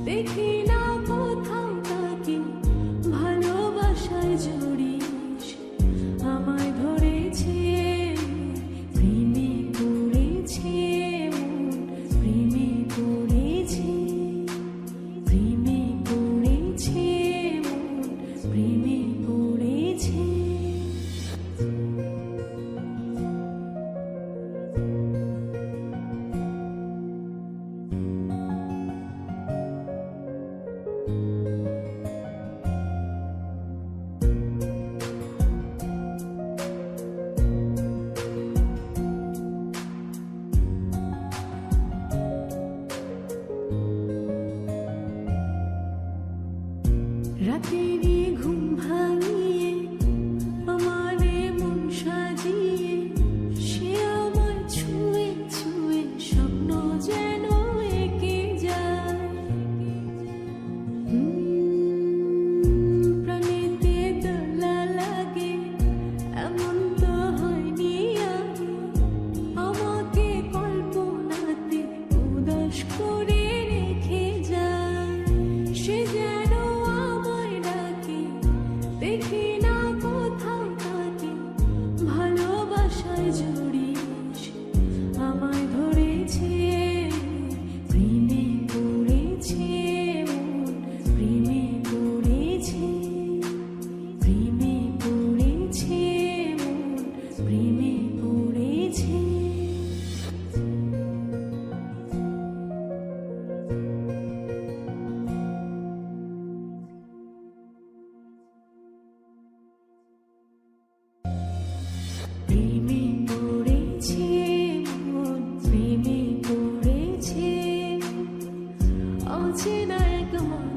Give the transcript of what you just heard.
দেখি না কোথাও তাকে ভালোবাসায় জড়িস আমায় ধরেছে প্রেমে পড়েছে মন প্রেমে পড়েছে প্রেমে পড়েছে মন প্রেমে পড়েছে রাতেরই ঘুম ভাঙিয়ে আমারে মন সাজিয়ে সে আমায় ছুঁয়ে ছুঁয়ে স্বপ্ন যেন এঁকে যায় প্রাণেতে দোলা লাগে এমন তো হয়নি আগে আমাকে কল্পনাতে উদাস করে রেখে যায় সে যেন দেখি না কোথাও তাকে ভালোবাসায় জড়িস আমায় ধরেছে প্রেমে পড়েছে মন প্রেমে পড়েছে প্রেমে পড়েছে মন প্রেমে পড়েছে প্রেমে পড়েছে মন প্রেমে পড়েছে অচেনা এক মন